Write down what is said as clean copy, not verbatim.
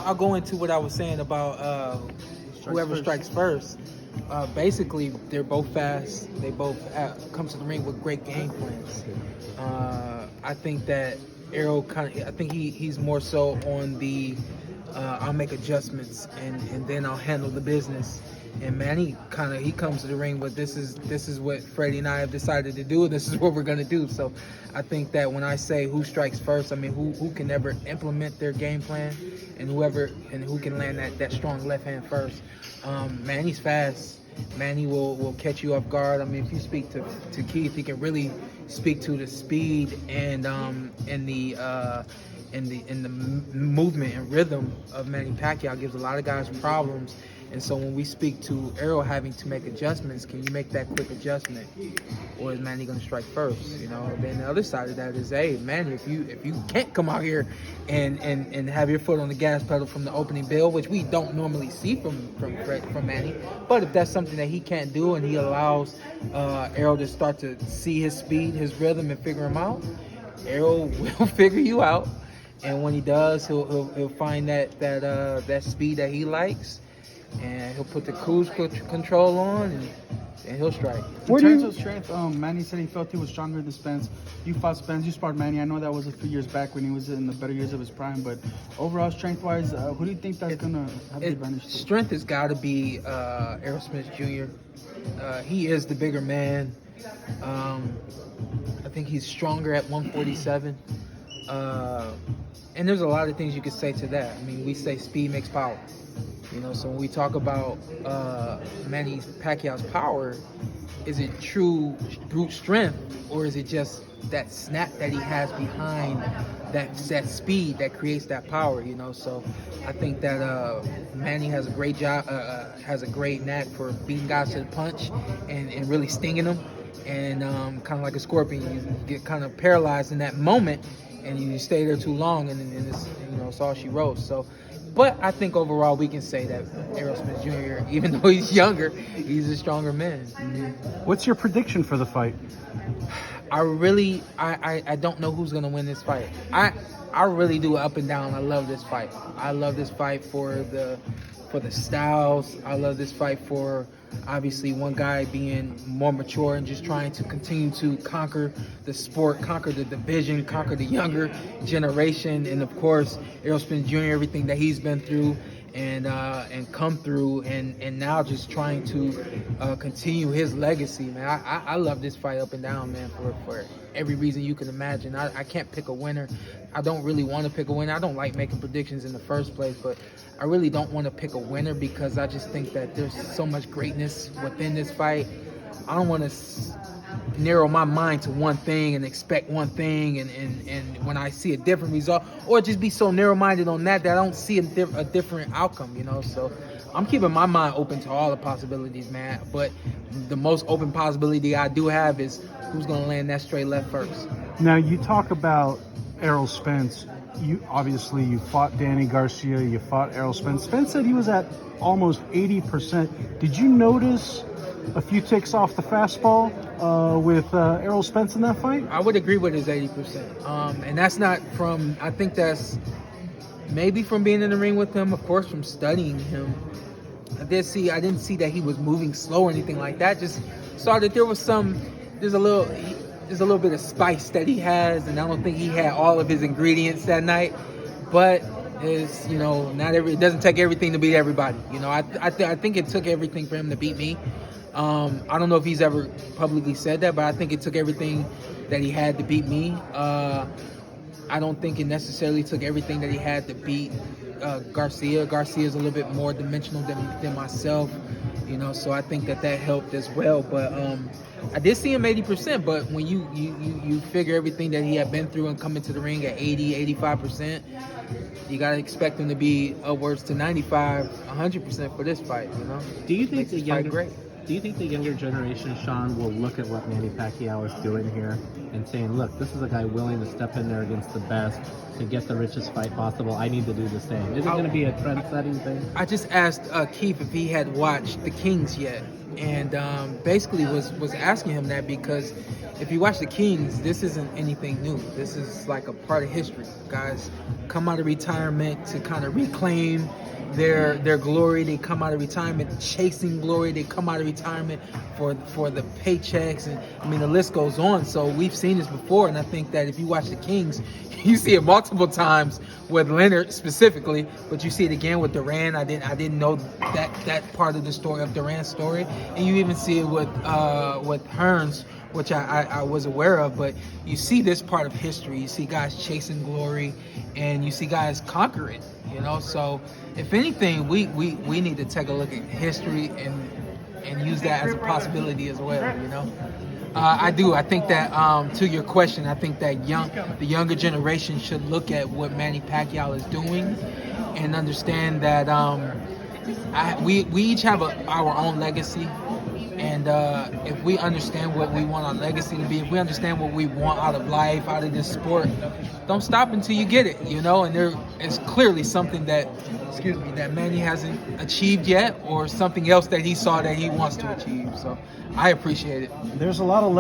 I'll go into what I was saying about whoever strikes first. Basically, they're both fast. They both come to the ring with great game plans. I think that Errol I think he's more so on the I'll make adjustments and then I'll handle the business. And Manny he comes to the ring with this is what Freddie and I have decided to do, and this is what we're gonna do. So I think that when I say who strikes first, I mean who can ever implement their game plan, and who can land that strong left hand first. Manny's fast. Manny will catch you off guard. I mean, if you speak to Keith, he can really speak to the speed and the movement and rhythm of Manny Pacquiao. Gives a lot of guys problems. And so when we speak to Errol having to make adjustments, can you make that quick adjustment, or is Manny going to strike first? You know. Then the other side of that is, hey, Manny, if you can't come out here and have your foot on the gas pedal from the opening bell, which we don't normally see from Manny, but if that's something that he can't do and he allows Errol to start to see his speed, his rhythm, and figure him out, Errol will figure you out. And when he does, he'll find that speed that he likes. And he'll put the cruise control on, and he'll strike. In terms of strength, Manny said he felt he was stronger than Spence. You fought Spence, you sparred Manny. I know that was a few years back when he was in the better years of his prime, but overall strength-wise, who do you think that's going to have the advantage? Strength has got to be Errol Spence Jr. He is the bigger man. I think he's stronger at 147. And there's a lot of things you could say to that. I mean, we say speed makes power. You know, so when we talk about Manny Pacquiao's power, is it true brute strength, or is it just that snap that he has behind that speed that creates that power? You know, so I think that Manny has a great job, has a great knack for beating guys to the punch and really stinging them, and kind of like a scorpion, you get kind of paralyzed in that moment, and you stay there too long, and it's, you know, it's all she wrote. So. But I think overall we can say that Errol Spence Jr., even though he's younger, he's a stronger man. Mm-hmm. What's your prediction for the fight? I don't know who's gonna win this fight. I really do up and down. I love this fight. I love this fight for the styles. I love this fight for obviously one guy being more mature and just trying to continue to conquer the sport, conquer the division, conquer the younger generation, and of course Errol Spence Jr., everything that he's been through and come through, and now just trying to continue his legacy, man. I love this fight up and down, man, for every reason you can imagine. I can't pick a winner. I don't really want to pick a winner. I don't like making predictions in the first place, but I really don't want to pick a winner because I just think that there's so much greatness within this fight. I don't want to narrow my mind to one thing and expect one thing, and when I see a different result, or just be so narrow-minded on that I don't see a different outcome, you know. So I'm keeping my mind open to all the possibilities, man. But the most open possibility I do have is who's going to land that straight left first. Now, you talk about Errol Spence. You fought Danny Garcia, you fought Errol Spence. Spence said he was at almost 80%. Did you notice a few ticks off the fastball with Errol Spence in that fight? I would agree with his 80%. And that's not from, I think that's maybe from being in the ring with him, of course, from studying him. I didn't see that he was moving slow or anything like that. Just saw that there's a little bit of spice that he has, and I don't think he had all of his ingredients that night. But it's, you know, it doesn't take everything to beat everybody. You know, I think it took everything for him to beat me. I don't know if he's ever publicly said that, but I think it took everything that he had to beat me. I don't think it necessarily took everything that he had to beat Garcia. Garcia's a little bit more dimensional than myself, you know, so I think that helped as well. But I did see him 80%, but when you figure everything that he had been through and come into the ring at 85%, you got to expect him to be upwards to 95, 100% for this fight, you know. Do you think the younger generation, Shawn, will look at what Manny Pacquiao is doing here and saying, look, this is a guy willing to step in there against the best to get the richest fight possible. I need to do the same. Is it going to be a trend-setting thing? I just asked Keith if he had watched The Kings yet, and basically was asking him that because if you watch the Kings, this isn't anything new. This is like a part of history. Guys come out of retirement to kind of reclaim their glory. They come out of retirement chasing glory. They come out of retirement for the paychecks, and I mean the list goes on. So we've seen this before, and I think that if you watch the Kings, you see it multiple times with Leonard specifically, but you see it again with Durant. I didn't know that part of the story of Durant's story, and you even see it with Hearns, which I was aware of. But you see this part of history. You see guys chasing glory, and you see guys conquer it. You know, so if anything, we need to take a look at history and use that as a possibility as well. You know. I do. I think that to your question, I think that the younger generation should look at what Manny Pacquiao is doing and understand that we each have our own legacy. And if we understand what we want our legacy to be, if we understand what we want out of life, out of this sport, don't stop until you get it, you know. And there is clearly something that Manny hasn't achieved yet, or something else that he saw that he wants to achieve. So I appreciate it. There's a lot of